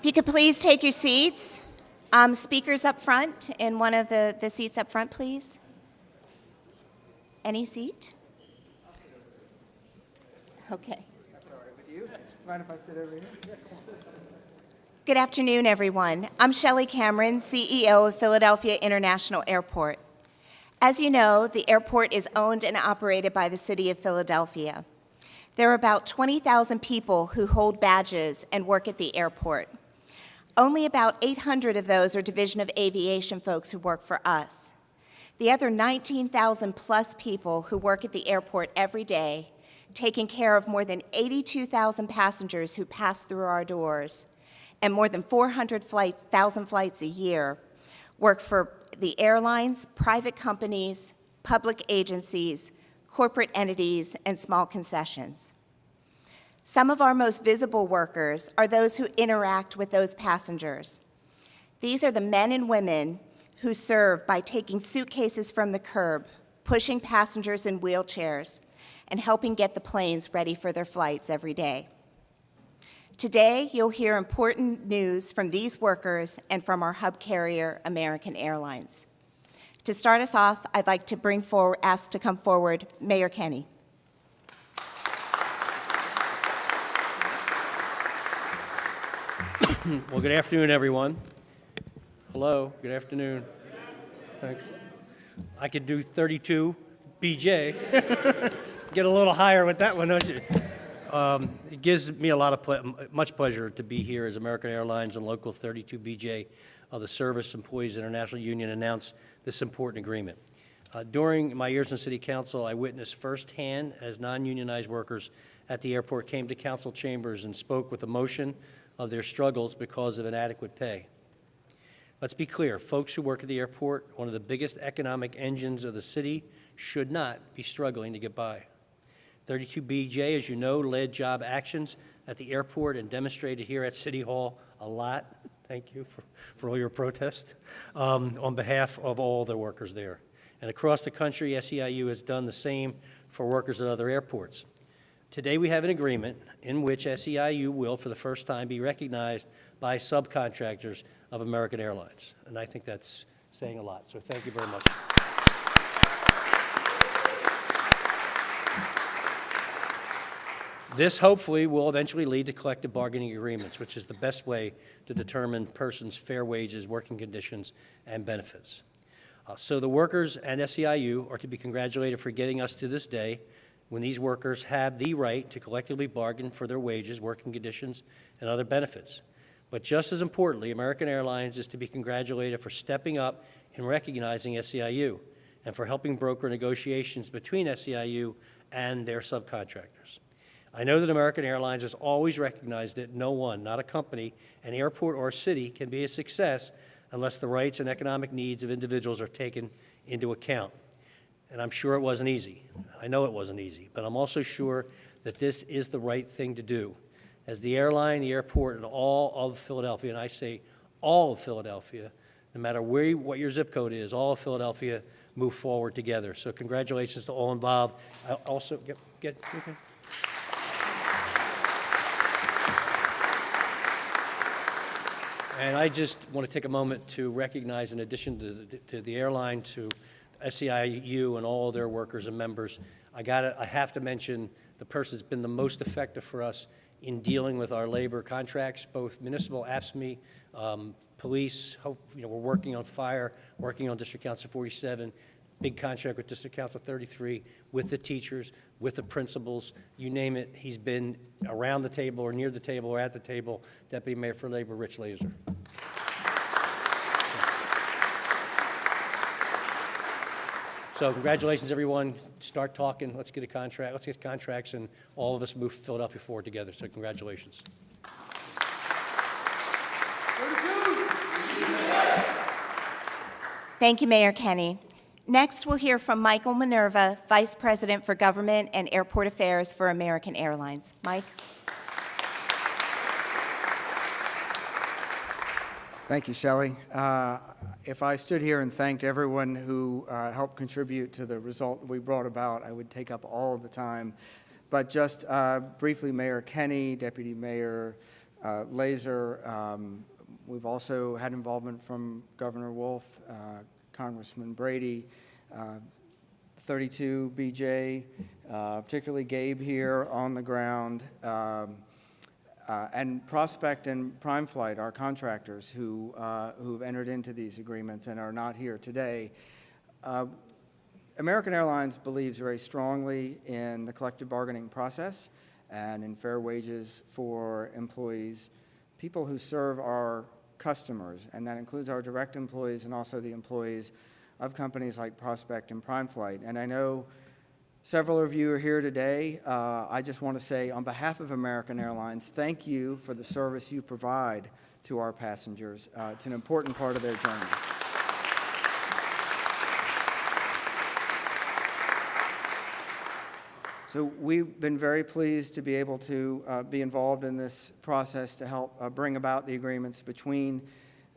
If you could please take your seats. Speakers up front, in one of the seats up front, please. Any seat? Okay. That's all right with you. Mind if I sit over here? Good afternoon, everyone. I'm Shelley Cameron, CEO of Philadelphia International Airport. As you know, the airport is owned and operated by the City of Philadelphia. There are about 20,000 people who hold badges and work at the airport. Only about 800 of those are Division of Aviation folks who work for us. The other 19,000 plus people who work at the airport every day, taking care of more than 82,000 passengers who pass through our doors, and more than 400,000 flights a year, work for the airlines, private companies, public agencies, corporate entities, and small concessions. Some of our most visible workers are those who interact with those passengers. These are the men and women who serve by taking suitcases from the curb, pushing passengers in wheelchairs, and helping get the planes ready for their flights every day. Today, you'll hear important news from these workers and from our hub carrier, American Airlines. To start us off, I'd like to ask to come forward Mayor Kenny. Well, good afternoon, everyone. Hello, good afternoon. Thanks. I could do 32 BJ. Get a little higher with that one, don't you? It gives me a lot of much pleasure to be here as American Airlines and Local 32 BJ of the Service Employees International Union announce this important agreement. During my years in City Council, I witnessed firsthand as non-unionized workers at the airport came to council chambers and spoke with emotion of their struggles because of inadequate pay. Let's be clear, folks who work at the airport, one of the biggest economic engines of the city, should not be struggling to get by. 32BJ, as you know, led job actions at the airport and demonstrated here at City Hall a lot. Thank you for all your protests on behalf of all the workers there. And across the country, SEIU has done the same for workers at other airports. Today we have an agreement in which SEIU will, for the first time, be recognized by subcontractors of American Airlines. And I think that's saying a lot, so thank you very much. This hopefully will eventually lead to collective bargaining agreements, which is the best way to determine persons' fair wages, working conditions, and benefits. So the workers and SEIU are to be congratulated for getting us to this day when these workers have the right to collectively bargain for their wages, working conditions, and other benefits. But just as importantly, American Airlines is to be congratulated for stepping up and recognizing SEIU and for helping broker negotiations between SEIU and their subcontractors. I know that American Airlines has always recognized that no one, not a company, an airport, or a city can be a success unless the rights and economic needs of individuals are taken into account. And I'm sure it wasn't easy. I know it wasn't easy, but I'm also sure that this is the right thing to do. As the airline, the airport, and all of Philadelphia, and I say all of Philadelphia, no matter what your zip code is, all of Philadelphia move forward together. So congratulations to all involved. I also okay. And I just want to take a moment to recognize, in addition to the airline, to SEIU and all their workers and members, I have to mention the person that's been the most effective for us in dealing with our labor contracts, both municipal, AFSCME, police. We're working on fire, working on District Council 47, big contract with District Council 33, with the teachers, with the principals, you name it. He's been around the table or near the table or at the table. Deputy Mayor for Labor, Rich Laser. So congratulations, everyone. Start talking. Let's get a contract. Let's get contracts, and all of us move Philadelphia forward together. So congratulations. Thank you, Mayor Kenny. Next, we'll hear from Michael Minerva, Vice President for Government and Airport Affairs for American Airlines. Mike. Thank you, Shelley. If I stood here and thanked everyone who helped contribute to the result we brought about, I would take up all of the time. But just briefly, Mayor Kenny, Deputy Mayor laser. We've also had involvement from Governor Wolf, Congressman Brady, 32 BJ, particularly Gabe here on the ground, and Prospect and Prime Flight, our contractors who've entered into these agreements and are not here today. American Airlines believes very strongly in the collective bargaining process and in fair wages for employees, people who serve our customers, and that includes our direct employees and also the employees of companies like Prospect and Prime Flight. And I know several of you are here today. I just want to say on behalf of American Airlines, thank you for the service you provide to our passengers. It's an important part of their journey. So we've been very pleased to be able to be involved in this process to help bring about the agreements between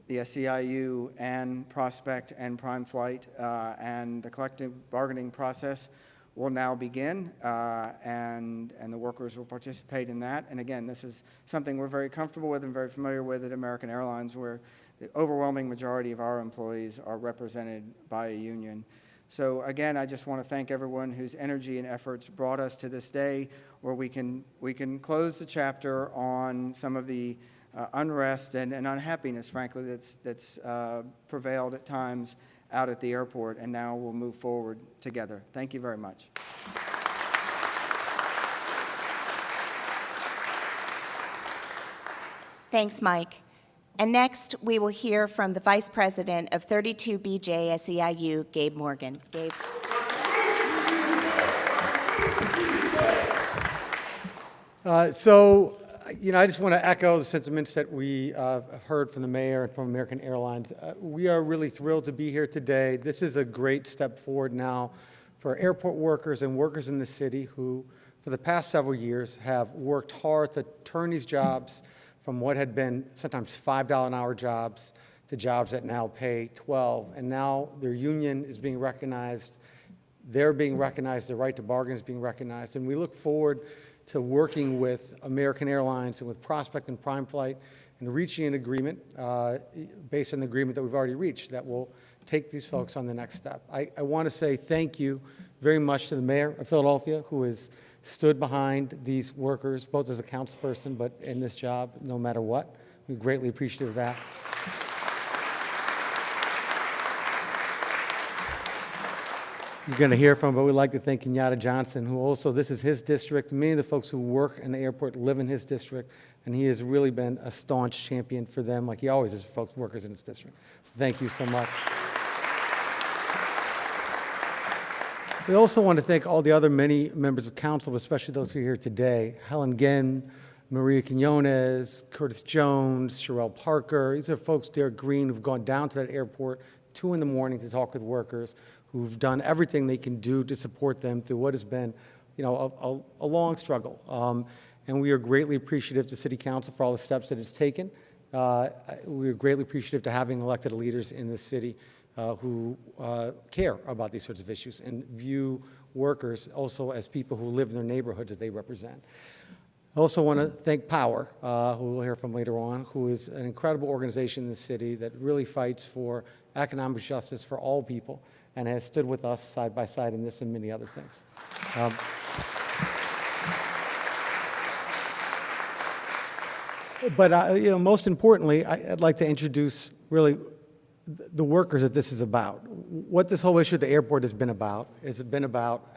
the SEIU and Prospect and Prime Flight, and the collective bargaining process will now begin, and the workers will participate in that. And again, this is something we're very comfortable with and very familiar with at American Airlines, where the overwhelming majority of our employees are represented by a union. So again, I just want to thank everyone whose energy and efforts brought us to this day where we can close the chapter on some of the unrest and unhappiness, frankly, that's prevailed at times out at the airport, and now we'll move forward together. Thank you very much. Thanks, Mike. And next, we will hear from the Vice President of 32 BJ SEIU, Gabe Morgan. Gabe. I just want to echo the sentiments that we have heard from the mayor and from American Airlines. We are really thrilled to be here today. This is a great step forward now for airport workers and workers in the city who, for the past several years, have worked hard to turn these jobs from what had been sometimes $5 an hour jobs to jobs that now pay $12. And now their union is being recognized. They're being recognized. Their right to bargain is being recognized. And we look forward to working with American Airlines and with Prospect and Prime Flight and reaching an agreement based on the agreement that we've already reached that will take these folks on the next step. I want to say thank you very much to the mayor of Philadelphia, who has stood behind these workers, both as a councilperson, but in this job, no matter what. We're greatly appreciative of that. You're going to hear from, but we'd like to thank Kenyatta Johnson, who also, this is his district. Many of the folks who work in the airport live in his district, and he has really been a staunch champion for them, like he always is for folks, workers in his district. So thank you so much. We also want to thank all the other many members of council, especially those who are here today. Helen Genn, Maria Quinones, Curtis Jones, Sherelle Parker. These are folks, Derek Green, who've gone down to that airport 2 in the morning to talk with workers, who've done everything they can do to support them through what has been, a long struggle. And we are greatly appreciative to City Council for all the steps that it's taken. We are greatly appreciative to having elected leaders in this city who care about these sorts of issues and view workers also as people who live in their neighborhoods that they represent. I also want to thank Power, who we'll hear from later on, who is an incredible organization in the city that really fights for economic justice for all people and has stood with us side by side in this and many other things. But most importantly, I'd like to introduce really the workers that this is about. What this whole issue at the airport has been about is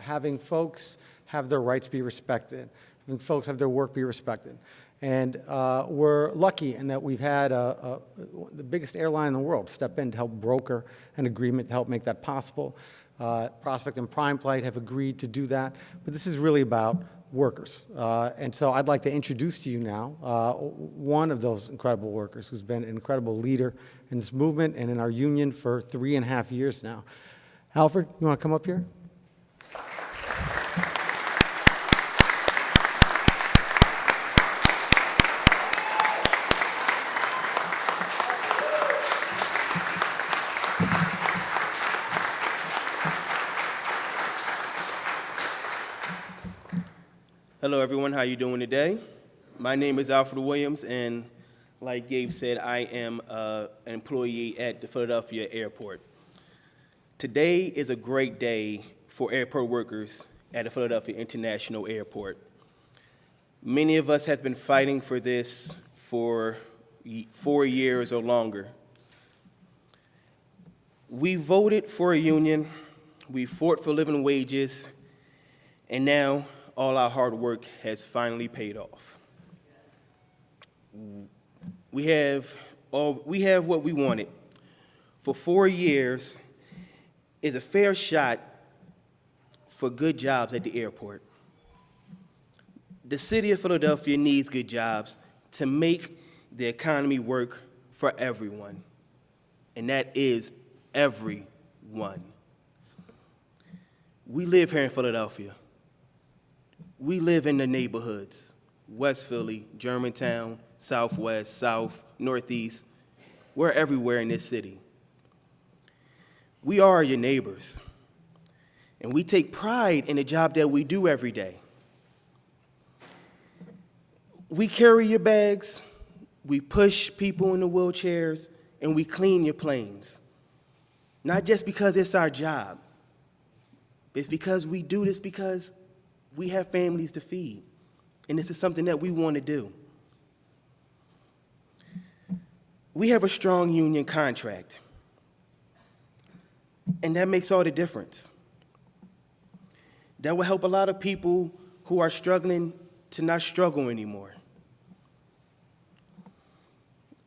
having folks have their rights be respected, having folks have their work be respected. And we're lucky in that we've had the biggest airline in the world step in to help broker an agreement to help make that possible. Prospect and Prime Flight have agreed to do that, but this is really about workers. And so I'd like to introduce to you now one of those incredible workers who's been an incredible leader in this movement and in our union for 3.5 years now. Alfred, you want to come up here? Hello, everyone. How you doing today? My name is Alfred Williams, and like Gabe said, I am an employee at the Philadelphia Airport. Today is a great day for airport workers at the Philadelphia International Airport. Many of us have been fighting for this for 4 years or longer. We voted for a union, we fought for living wages, and now all our hard work has finally paid off. We have what we wanted. For 4 years is a fair shot for good jobs at the airport. The city of Philadelphia needs good jobs to make the economy work for everyone, and that is everyone. We live here in Philadelphia. We live in the neighborhoods, West Philly, Germantown, Southwest, South, Northeast. We're everywhere in this city. We are your neighbors, and we take pride in the job that we do every day. We carry your bags, we push people in the wheelchairs, and we clean your planes. Not just because it's our job. It's because we do this because we have families to feed, and this is something that we want to do. We have a strong union contract, and that makes all the difference. That will help a lot of people who are struggling to not struggle anymore.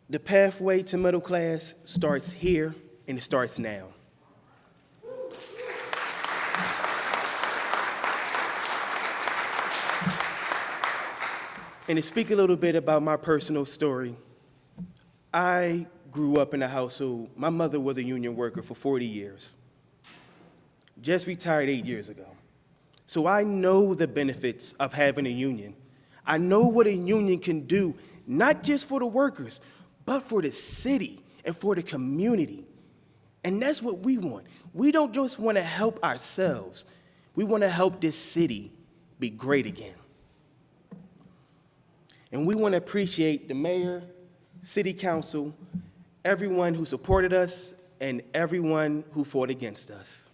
The pathway to middle class starts here, and it starts now. And to speak a little bit about my personal story, I grew up in a household. My mother was a union worker for 40 years, just retired 8 years ago. So I know the benefits of having a union. I know what a union can do, not just for the workers, but for the city and for the community. And that's what we want. We don't just want to help ourselves. We want to help this city be great again. And we want to appreciate the mayor, city council, everyone who supported us, and everyone who fought against us.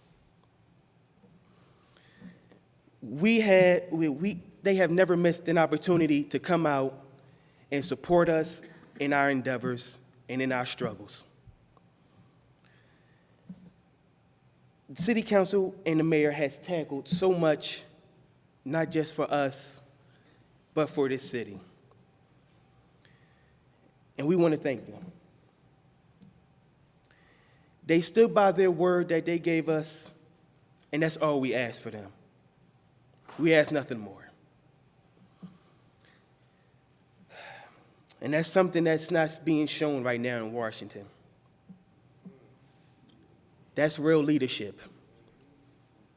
They have never missed an opportunity to come out and support us in our endeavors and in our struggles. The city council and the mayor has tackled so much, not just for us, but for this city. And we want to thank them. They stood by their word that they gave us, and that's all we ask for them. We ask nothing more. And that's something that's not being shown right now in Washington. That's real leadership.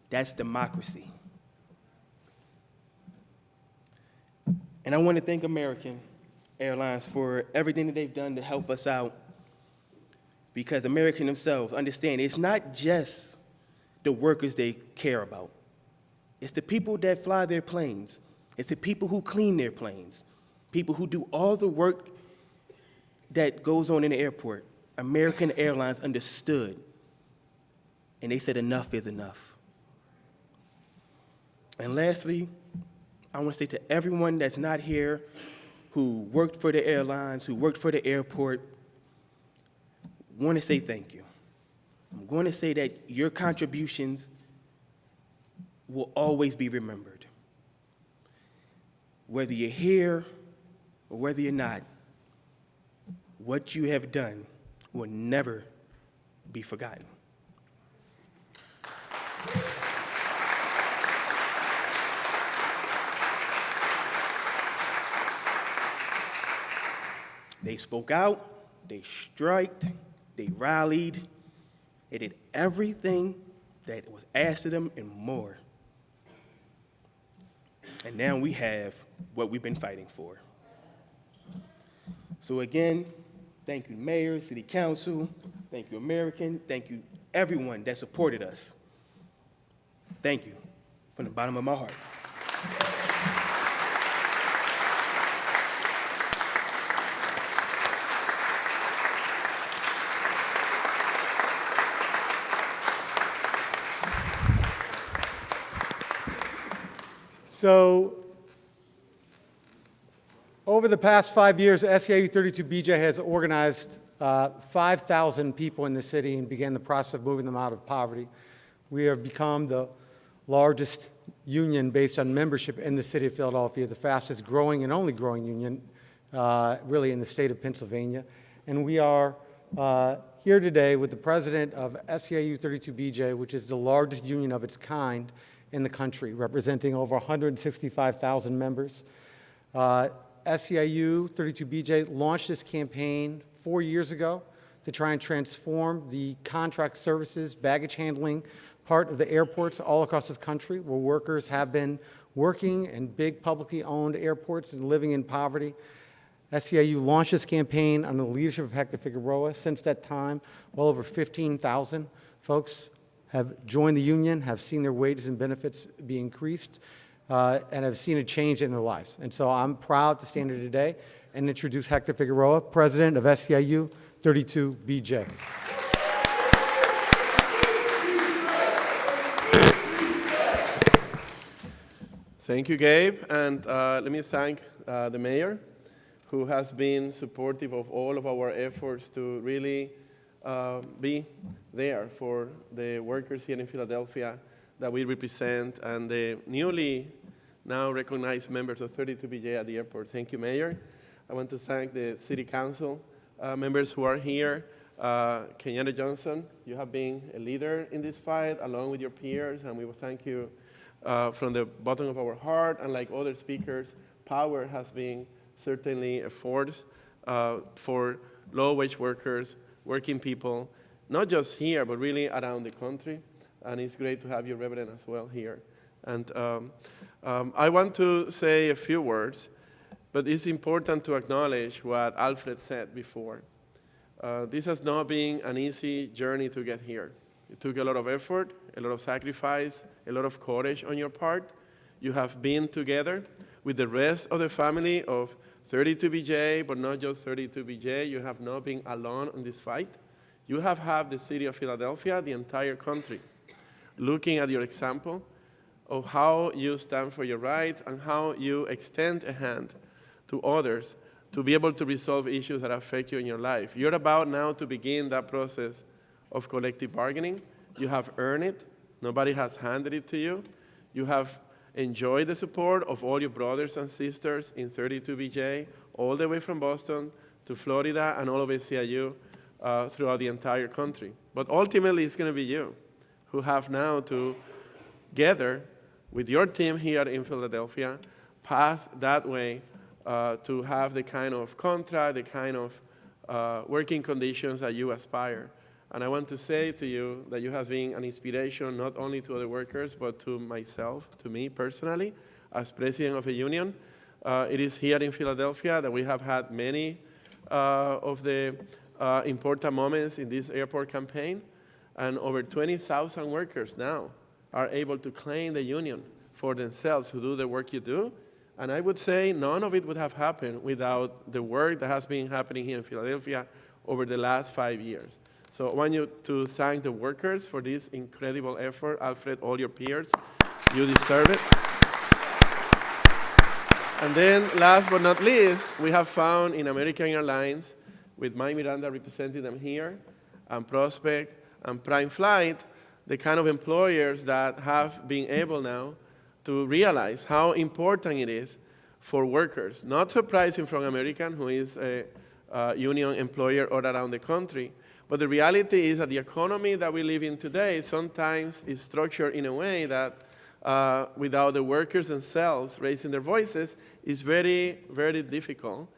That's democracy. And I want to thank American Airlines for everything that they've done to help us out, because American themselves understand it's not just the workers they care about. It's the people that fly their planes. It's the people who clean their planes, people who do all the work that goes on in the airport. American Airlines understood, and they said enough is enough. And lastly, I want to say to everyone that's not here, who worked for the airlines, who worked for the airport, I want to say thank you. I'm going to say that your contributions will always be remembered. Whether you're here or whether you're not, what you have done will never be forgotten. They spoke out, they striked, they rallied, they did everything that was asked of them and more. And now we have what we've been fighting for. So again, thank you, Mayor, City Council, thank you, American, thank you, everyone that supported us. Thank you, from the bottom of my heart. So over the past 5 years, SEIU 32BJ has organized 5,000 people in the city and began the process of moving them out of poverty. We have become the largest union based on membership in the city of Philadelphia, the fastest growing and only growing union really in the state of Pennsylvania. And we are here today with the president of SEIU 32BJ, which is the largest union of its kind in the country, representing over 165,000 members. SEIU 32BJ launched this campaign 4 years ago to try and transform the contract services, baggage handling part of the airports all across this country, where workers have been working in big publicly owned airports and living in poverty. SEIU launched this campaign under the leadership of Hector Figueroa. Since that time, well over 15,000 folks have joined the union, have seen their wages and benefits be increased, and have seen a change in their lives. And so I'm proud to stand here today and introduce Hector Figueroa, president of SEIU 32BJ. Thank you, Gabe, and let me thank the mayor, who has been supportive of all of our efforts to really be there for the workers here in Philadelphia that we represent and the newly now recognized members of 32BJ at the airport. Thank you, Mayor. I want to thank the City Council members who are here. Kenyatta Johnson, you have been a leader in this fight along with your peers, and we will thank you from the bottom of our heart. And like other speakers, power has been certainly a force for low-wage workers, working people, not just here, but really around the country. And it's great to have you, Reverend, as well here. And I want to say a few words, but it's important to acknowledge what Alfred said before. This has not been an easy journey to get here. It took a lot of effort, a lot of sacrifice, a lot of courage on your part. You have been together with the rest of the family of 32BJ, but not just 32BJ. You have not been alone in this fight. You have had the city of Philadelphia, the entire country, looking at your example of how you stand for your rights and how you extend a hand to others to be able to resolve issues that affect you in your life. You're about now to begin that process of collective bargaining. You have earned it. Nobody has handed it to you. You have enjoyed the support of all your brothers and sisters in 32BJ, all the way from Boston to Florida and all of SEIU throughout the entire country. But ultimately, it's going to be you who have now to gather with your team here in Philadelphia, pass that way to have the kind of contract, the kind of working conditions that you aspire. And I want to say to you that you have been an inspiration not only to other workers, but to myself, to me personally, as president of a union. It is here in Philadelphia that we have had many of the important moments in this airport campaign, and over 20,000 workers now are able to claim the union for themselves to do the work you do. And I would say none of it would have happened without the work that has been happening here in Philadelphia over the last 5 years. So I want you to thank the workers for this incredible effort. Alfred, all your peers, you deserve it. And then last but not least, we have found in American Airlines, with Mike Miranda representing them here, and Prospect and Prime Flight, the kind of employers that have been able now to realize how important it is for workers. Not surprising from American, who is a union employer all around the country, but the reality is that the economy that we live in today sometimes is structured in a way that without the workers themselves raising their voices, it's very, very difficult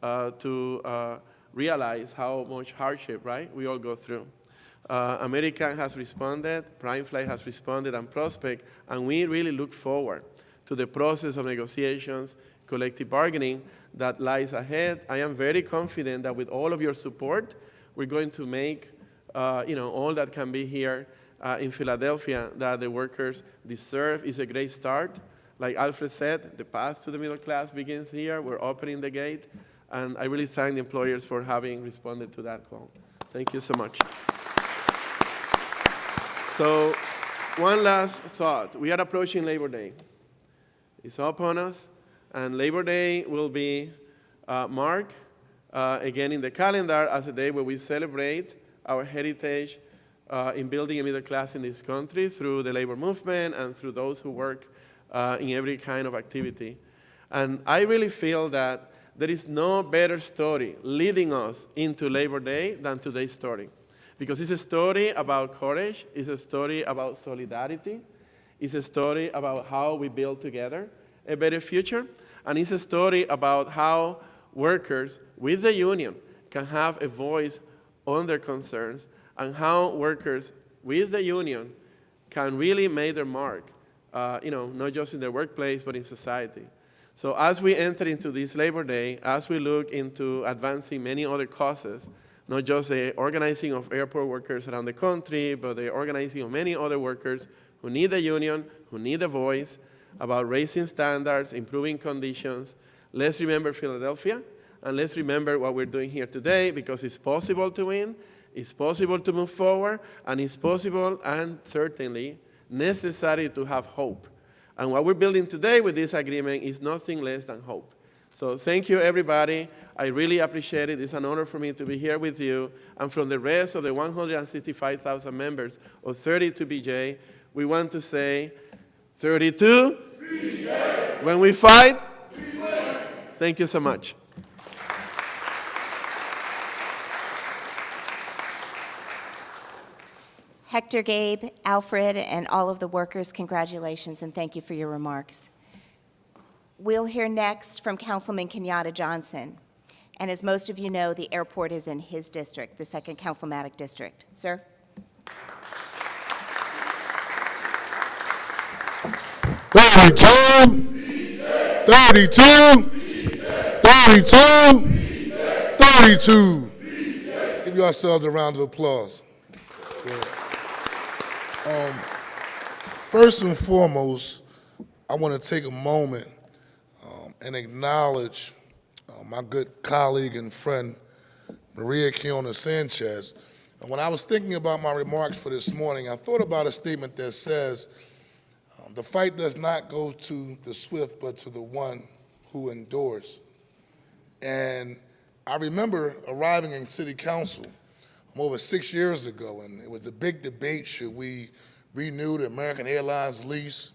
to realize how much hardship, right, we all go through. American has responded, Prime Flight has responded, and Prospect, and we really look forward to the process of negotiations, collective bargaining that lies ahead. I am very confident that with all of your support, we're going to make all that can be here in Philadelphia that the workers deserve. Is a great start. Like Alfred said, the path to the middle class begins here. We're opening the gate, and I really thank the employers for having responded to that call. Thank you so much. So one last thought. We are approaching Labor Day. is upon us, and Labor Day will be marked again in the calendar as a day where we celebrate our heritage in building a middle class in this country through the labor movement and through those who work in every kind of activity. And I really feel that there is no better story leading us into Labor Day than today's story. Because it's a story about courage, it's a story about solidarity, it's a story about how we build together a better future, and it's a story about how workers with the union can have a voice on their concerns, and how workers with the union can really make their mark, not just in their workplace, but in society. So as we enter into this Labor Day, as we look into advancing many other causes, not just the organizing of airport workers around the country, but the organizing of many other workers who need a union, who need a voice, about raising standards, improving conditions. Let's remember Philadelphia, and let's remember what we're doing here today, because it's possible to win, it's possible to move forward, and it's possible and certainly necessary to have hope. And what we're building today with this agreement is nothing less than hope. So thank you, everybody. I really appreciate it. It's an honor for me to be here with you. And from the rest of the 165,000 members of 32BJ, we want to say, 32, BJ. When we fight, we win. Thank you so much. Hector, Gabe, Alfred, and all of the workers, congratulations and thank you for your remarks. We'll hear next from Councilman Kenyatta Johnson. And as most of you know, the airport is in his district, the 2nd Councilmatic District. Sir? Give yourselves a round of applause. First and foremost, I want to take a moment and acknowledge my good colleague and friend, Maria Quiñones Sanchez. And when I was thinking about my remarks for this morning, I thought about a statement that says, the fight does not go to the swift, but to the one who endures. And I remember arriving in City Council over 6 years ago, and it was a big debate, should we renew the American Airlines lease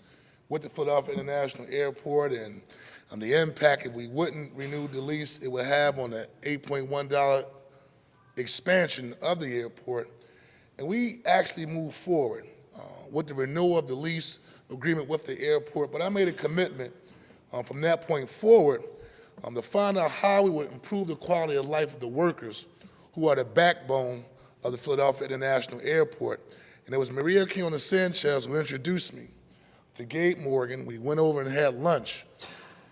with the Philadelphia International Airport, and the impact if we wouldn't renew the lease it would have on the $8.1 expansion of the airport. And we actually moved forward with the renewal of the lease agreement with the airport, but I made a commitment from that point forward to find out how we would improve the quality of life of the workers who are the backbone of the Philadelphia International Airport. And it was Maria Quiñones Sanchez who introduced me to Gabe Morgan. We went over and had lunch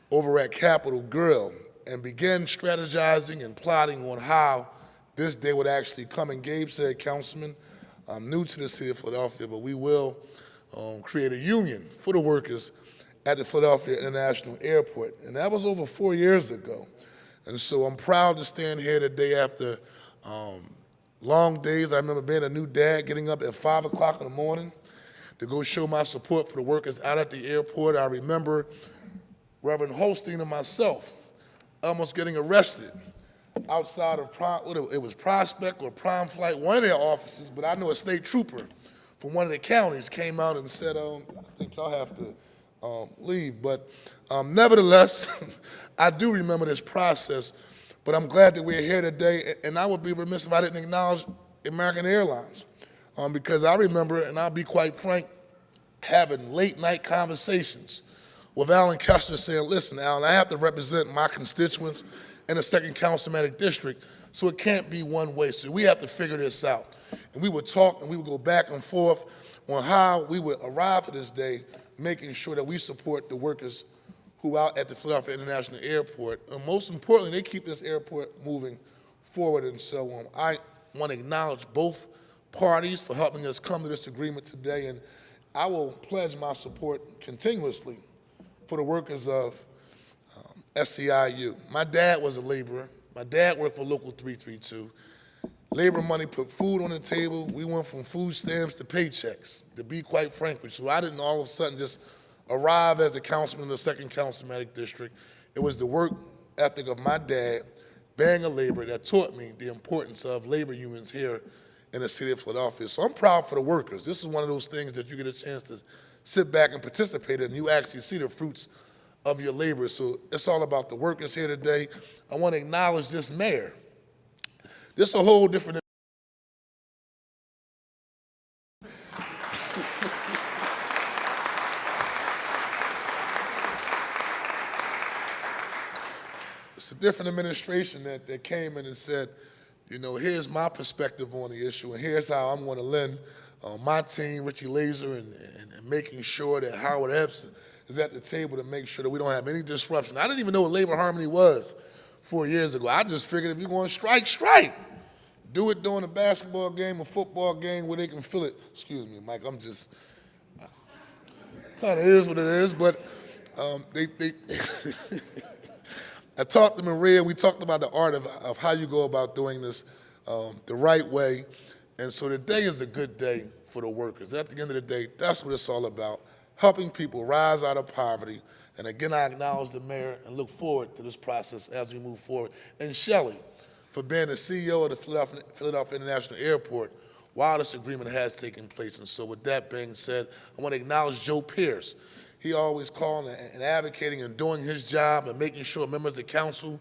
over at Capitol Grill and began strategizing and plotting on how this day would actually come. And Gabe said, Councilman, I'm new to the city of Philadelphia, but we will create a union for the workers at the Philadelphia International Airport. And that was over 4 years ago. And so I'm proud to stand here today after long days. I remember being a new dad, getting up at 5 o'clock in the morning to go show my support for the workers out at the airport. I remember Reverend Holstein and myself almost getting arrested outside of it was Prospect or Prime Flight, one of their offices, but I know a state trooper from one of the counties came out and said, I think y'all have to leave. But nevertheless, I do remember this process, but I'm glad that we're here today, and I would be remiss if I didn't acknowledge American Airlines, because I remember, and I'll be quite frank, having late night conversations with Alan Kessler saying, listen, Alan, I have to represent my constituents in the 2nd Councilmatic District, so it can't be one way, so we have to figure this out. And we would talk and we would go back and forth on how we would arrive to this day, making sure that we support the workers who are out at the Philadelphia International Airport. And most importantly, they keep this airport moving forward and so on. I want to acknowledge both parties for helping us come to this agreement today, and I will pledge my support continuously for the workers of SEIU. My dad was a laborer. My dad worked for Local 332. Labor money put food on the table. We went from food stamps to paychecks, to be quite frank with you. So I didn't all of a sudden just arrived as a councilman in the 2nd Councilmatic District, it was the work ethic of my dad, being a laborer, that taught me the importance of labor unions here in the city of Philadelphia. So I'm proud for the workers. This is one of those things that you get a chance to sit back and participate in, and you actually see the fruits of your labor. So it's all about the workers here today. I want to acknowledge this mayor. This is a whole different. It's a different administration that came in and said, you know, here's my perspective on the issue, and here's how I'm going to lend my team, Richie Laser, and making sure that Howard Epps is at the table to make sure that we don't have any disruption. I didn't even know what labor harmony was 4 years ago. I just figured if you're going to strike, strike. Do it during a basketball game, a football game where they can feel it. Excuse me, Mike, I'm just, kind of is what it is, but I talked to Maria, and we talked about the art of how you go about doing this the right way. And so today is a good day for the workers. At the end of the day, that's what it's all about, helping people rise out of poverty. And again, I acknowledge the mayor and look forward to this process as we move forward. And Shelley, for being the CEO of the Philadelphia International Airport while this agreement has taken place. And so with that being said, I want to acknowledge Joe Pierce. He always calling and advocating and doing his job and making sure members of the council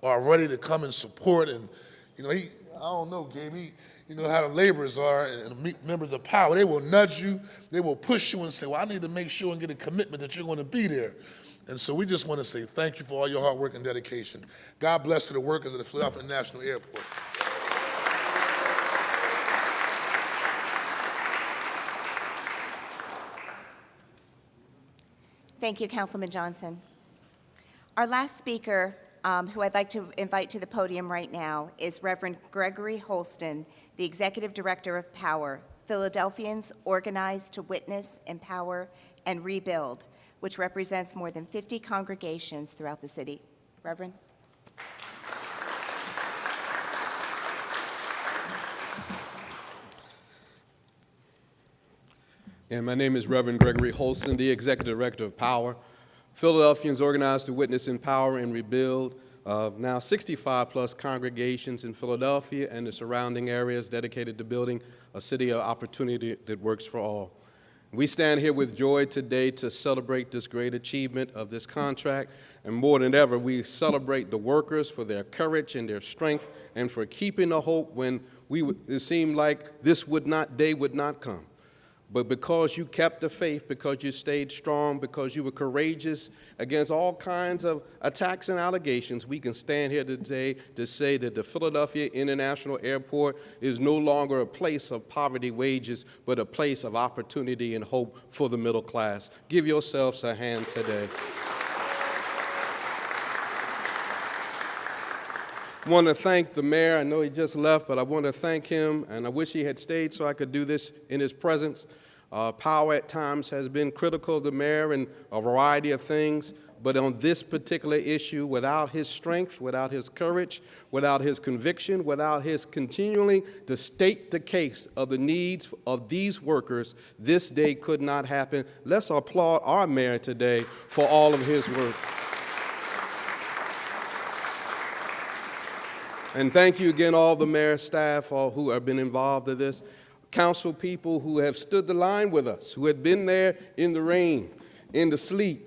are ready to come and support. And, you know, I don't know, Gabe, you know how the laborers are and members of power. They will nudge you, they will push you and say, well, I need to make sure and get a commitment that you're going to be there. And so we just want to say thank you for all your hard work and dedication. God bless to the workers of the Philadelphia International Airport. Thank you, Councilman Johnson. Our last speaker, who I'd like to invite to the podium right now, is Reverend Gregory Holston, the Executive Director of POWER, Philadelphians Organized to Witness, Empower, and Rebuild, which represents more than 50 congregations throughout the city. Reverend? And my name is Reverend Gregory Holston, the Executive Director of POWER. Philadelphians Organized to Witness, Empower, and Rebuild. Now 65-plus congregations in Philadelphia and the surrounding areas dedicated to building a city of opportunity that works for all. We stand here with joy today to celebrate this great achievement of this contract, and more than ever, we celebrate the workers for their courage and their strength and for keeping the hope when it seemed like this day would not come. But because you kept the faith, because you stayed strong, because you were courageous against all kinds of attacks and allegations, we can stand here today to say that the Philadelphia International Airport is no longer a place of poverty wages, but a place of opportunity and hope for the middle class. Give yourselves a hand today. I want to thank the mayor. I know he just left, but I want to thank him, and I wish he had stayed so I could do this in his presence. Power at times has been critical of the mayor in a variety of things, but on this particular issue, without his strength, without his courage, without his conviction, without his continuing to state the case of the needs of these workers, this day could not happen. Let's applaud our mayor today for all of his work. And thank you again, all the mayor's staff who have been involved in this, council people who have stood the line with us, who had been there in the rain, in the sleet,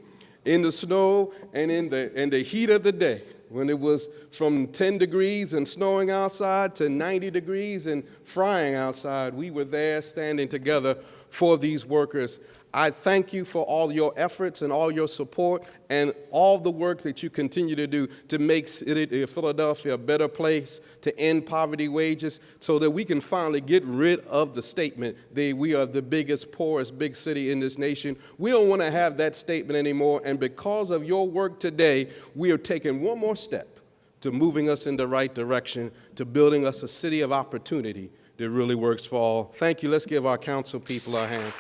in the snow, and in the heat of the day, when it was from 10 degrees and snowing outside to 90 degrees and frying outside. We were there standing together for these workers. I thank you for all your efforts and all your support and all the work that you continue to do to make Philadelphia a better place, to end poverty wages, so that we can finally get rid of the statement that we are the biggest, poorest big city in this nation. We don't want to have that statement anymore, and because of your work today, we are taking one more step to moving us in the right direction, to building us a city of opportunity that really works for all. Thank you. Let's give our council people a hand.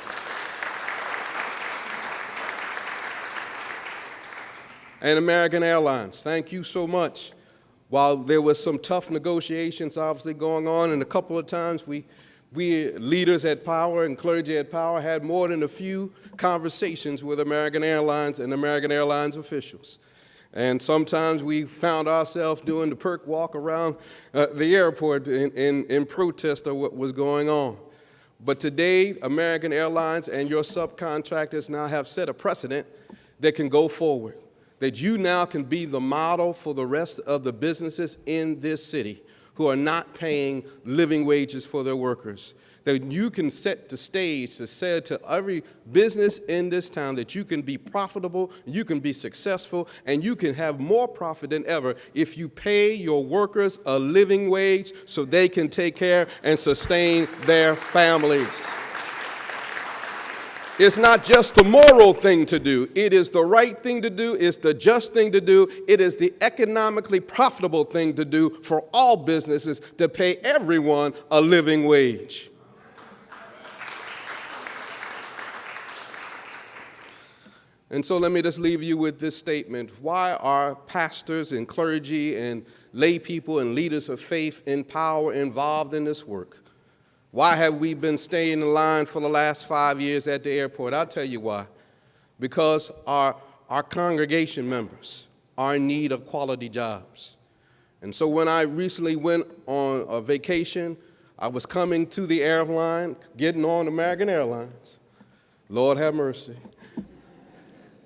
And American Airlines, thank you so much. While there was some tough negotiations obviously going on, and a couple of times we We leaders at Power and clergy at Power had more than a few conversations with American Airlines and American Airlines officials. And sometimes we found ourselves doing the perk walk around the airport in protest of what was going on. But today, American Airlines and your subcontractors now have set a precedent that can go forward, that you now can be the model for the rest of the businesses in this city who are not paying living wages for their workers. That you can set the stage to say to every business in this town that you can be profitable, you can be successful, and you can have more profit than ever if you pay your workers a living wage so they can take care and sustain their families. It's not just the moral thing to do. It is the right thing to do. It's the just thing to do. It is the economically profitable thing to do for all businesses to pay everyone a living wage. And so let me just leave you with this statement. Why are pastors and clergy and lay people and leaders of faith in power involved in this work? Why have we been staying in line for the last 5 years at the airport? I'll tell you why. Because our congregation members are in need of quality jobs. And so when I recently went on a vacation, I was coming to the airline, getting on American Airlines. Lord have mercy.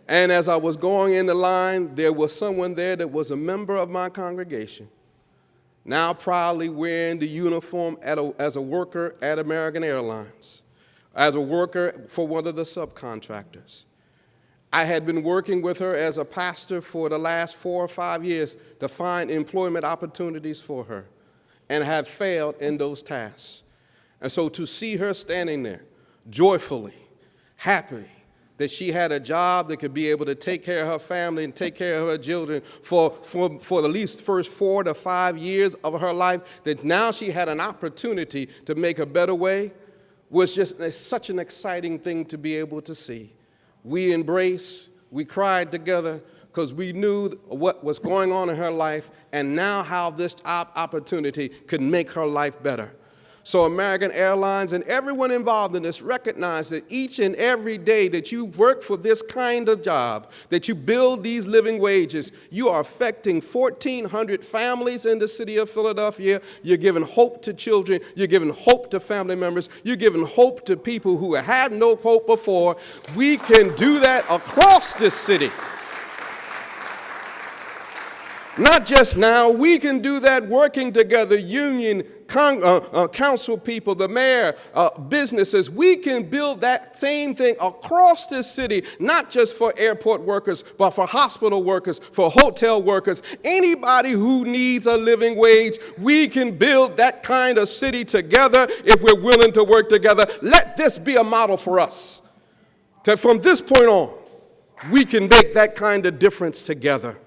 And as I was going in the line, there was someone there that was a member of my congregation, now proudly wearing the uniform as a worker at American Airlines, as a worker for one of the subcontractors. I had been working with her as a pastor for the last 4 or 5 years to find employment opportunities for her and had failed in those tasks. And so to see her standing there, joyfully, happy, that she had a job that could be able to take care of her family and take care of her children for at least first 4 to 5 years of her life, that now she had an opportunity to make a better way, was just such an exciting thing to be able to see. We embraced, we cried together because we knew what was going on in her life and now how this opportunity could make her life better. So American Airlines and everyone involved in this recognize that each and every day that you work for this kind of job, that you build these living wages, you are affecting 1,400 families in the city of Philadelphia. You're giving hope to children. You're giving hope to family members. You're giving hope to people who had no hope before. We can do that across this city. Not just now, we can do that working together, union, council people, the mayor, businesses. We can build that same thing across this city, not just for airport workers, but for hospital workers, for hotel workers, anybody who needs a living wage. We can build that kind of city together if we're willing to work together. Let this be a model for us. That from this point on, we can make that kind of difference together.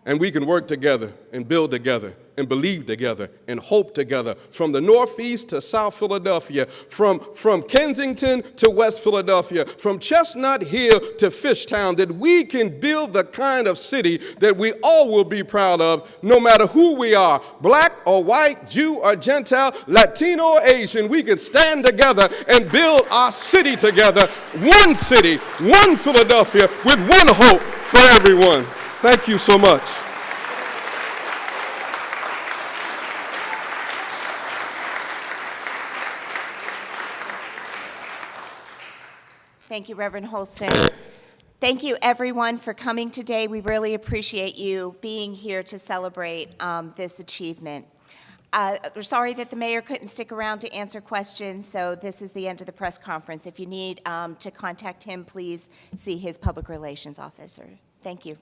And we can work together and build together and believe together and hope together from the Northeast to South Philadelphia, from Kensington to West Philadelphia, from Chestnut Hill to Fishtown, that we can build the kind of city that we all will be proud of, no matter who we are, black or white, Jew or Gentile, Latino or Asian. We can stand together and build our city together, one city, one Philadelphia, with one hope for everyone. Thank you so much. Thank you, Reverend Holston. Thank you, everyone, for coming today. We really appreciate you being here to celebrate this achievement. We're sorry that the mayor couldn't stick around to answer questions, so this is the end of the press conference. If you need to contact him, please see his public relations officer. Thank you.